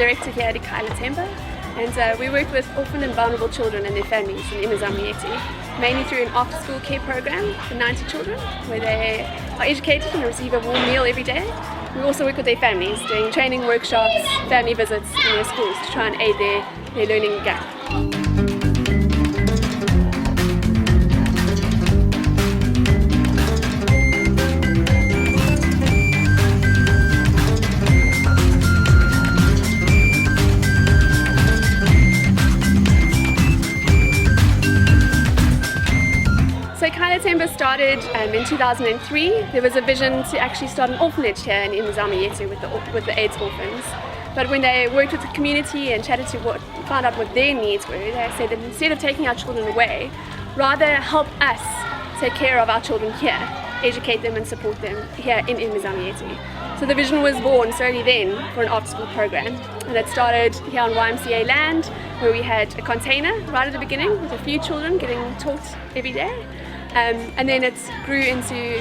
director here at iKaya Temba, and we work with orphan and vulnerable children and their families in Imizamiyeti, mainly through an after-school care program for 90 children, where they are educated and receive a warm meal every day. We also work with their families, doing training workshops, family visits in their schools to try and aid their learning gap. So iKaya Temba started in 2003. There was a vision to actually start an orphanage here in Imizamiyeti with the AIDS orphans. But when they worked with the community and found out what their needs were, they said that instead of taking our children away, rather help us take care of our children here, educate them and support them here in Imizamiyeti. So the vision was born slowly then for an after-school program, and it started here on YMCA land, where we had a container right at the beginning with a few children getting taught every day. And then it grew into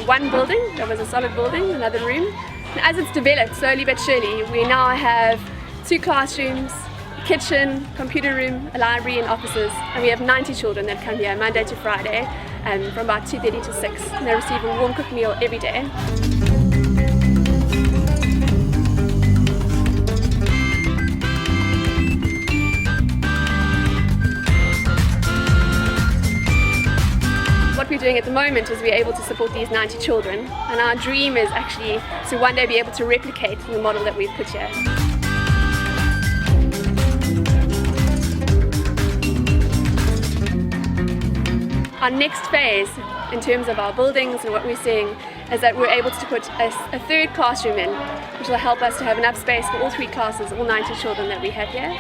one building that was a solid building, another room. And as it's developed slowly but surely, we now have 2 classrooms, a kitchen, computer room, a library and offices, and we have 90 children that come here Monday to Friday from about 2:30 to 6, and they receive a warm cooked meal every day. What we're doing at the moment is we're able to support these 90 children, and our dream is actually to one day be able to replicate the model that we've put here. Our next phase in terms of our buildings and what we're seeing is that we're able to put a 3rd classroom in, which will help us to have enough space for all 3 classes, all 90 children that we have here.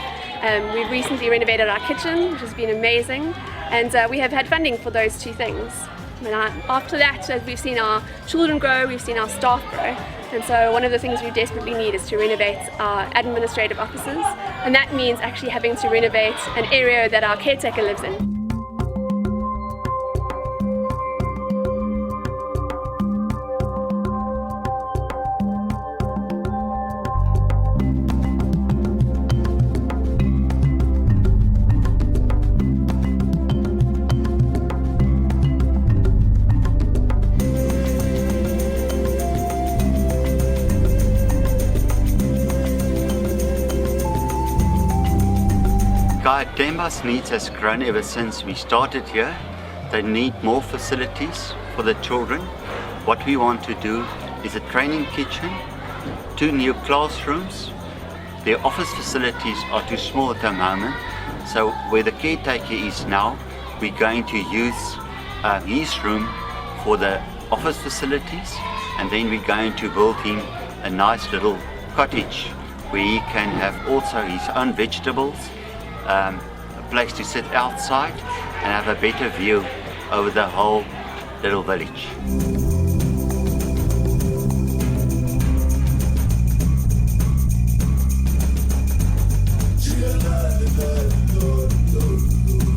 We've recently renovated our kitchen, which has been amazing, and we have had funding for those 2 things. And after that, as we've seen our children grow, we've seen our staff grow, and so one of the things we desperately need is to renovate our administrative offices, and that means actually having to renovate an area that our caretaker lives in. Temba's needs has grown ever since we started here. They need more facilities for the children. What we want to do is a training kitchen, 2 new classrooms. Their office facilities are too small at the moment, so where the caretaker is now, we're going to use his room for the office facilities, and then we're going to build him a nice little cottage where he can have also his own vegetables, a place to sit outside and have a better view over the whole little village.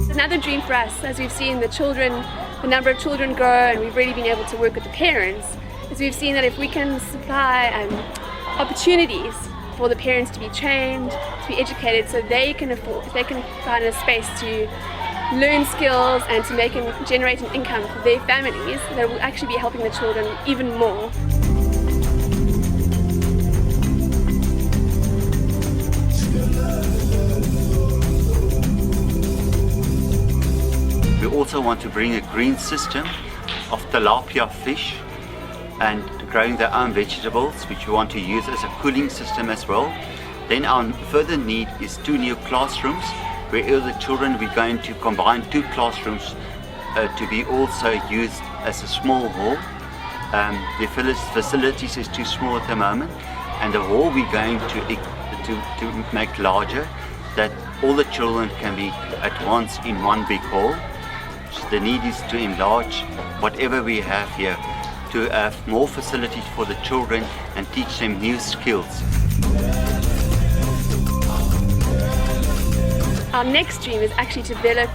Another dream for us, as we've seen the number of children grow, and we've really been able to work with the parents, is we've seen that if we can supply opportunities for the parents to be trained, to be educated, so they can find a space to learn skills and to generate an income for their families, that will actually be helping the children even more. We also want to bring a green system of tilapia fish and growing their own vegetables, which we want to use as a cooling system as well. Then our further need is 2 new classrooms, where all the children, we're going to combine 2 classrooms to be also used as a small hall. The facilities is too small at the moment, and the hall we're going to make larger, that all the children can be at once in one big hall. So the need is to enlarge whatever we have here, to have more facilities for the children and teach them new skills. Our next dream is actually to develop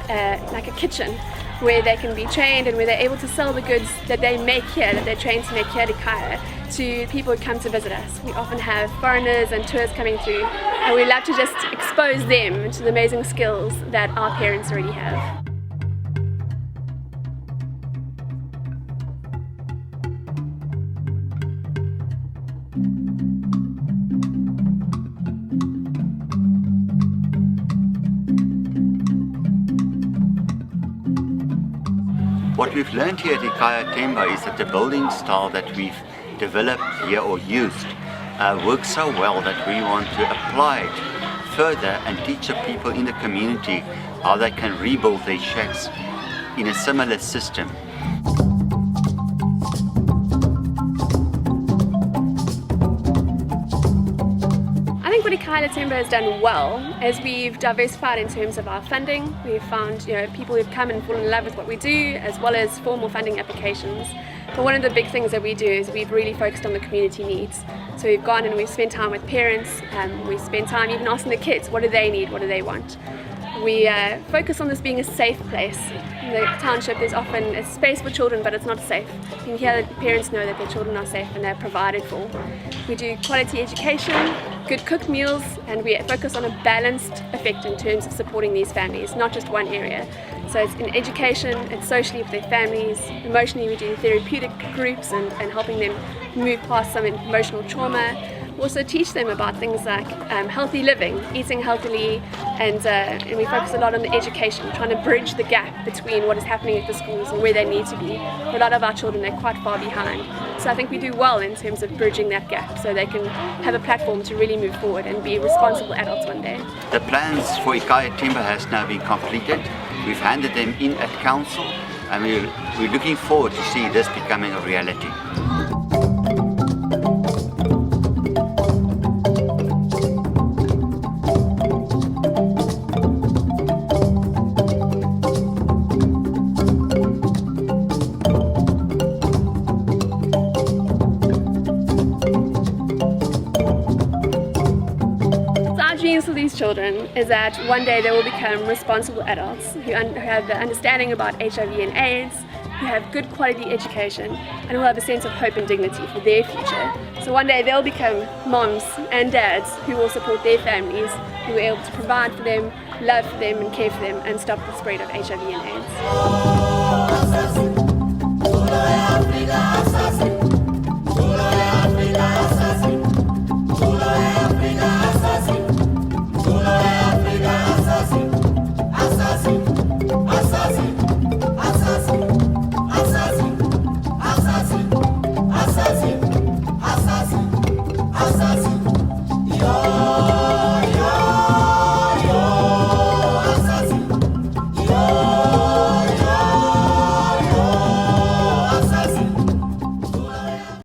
like a kitchen where they can be trained and where they're able to sell the goods that they make here, that they're trained to make here at iKhaya, to people who come to visit us. We often have foreigners and tourists coming through, and we love to just expose them to the amazing skills that our parents already have. What we've learned here at iKaya Temba is that the building style that we've developed here or used works so well that we want to apply it further and teach the people in the community how they can rebuild their shacks in a similar system. I think what iKaya Temba has done well is we've diversified in terms of our funding. We've found people who've come and fallen in love with what we do, as well as formal funding applications. But one of the big things that we do is we've really focused on the community needs. So we've gone and we've spent time with parents, we've spent time even asking the kids, what do they need, what do they want? We focus on this being a safe place. In the township there's often a space for children, but it's not safe. You can hear that parents know that their children are safe and they're provided for. We do quality education, good cooked meals, and we focus on a balanced effect in terms of supporting these families, not just one area. So it's in education, it's socially with their families, emotionally we do therapeutic groups and helping them move past some emotional trauma. We also teach them about things like healthy living, eating healthily, and we focus a lot on the education, trying to bridge the gap between what is happening at the schools and where they need to be. For a lot of our children, they're quite far behind. So I think we do well in terms of bridging that gap so they can have a platform to really move forward and be responsible adults one day. The plans for iKaya Temba has now been completed. We've handed them in at council, and we're looking forward to see this becoming a reality. For these children is that one day they will become responsible adults who have the understanding about HIV and AIDS, who have good quality education, and who have a sense of hope and dignity for their future. So one day they'll become moms and dads who will support their families, who are able to provide for them, love for them and care for them, and stop the spread of HIV and AIDS.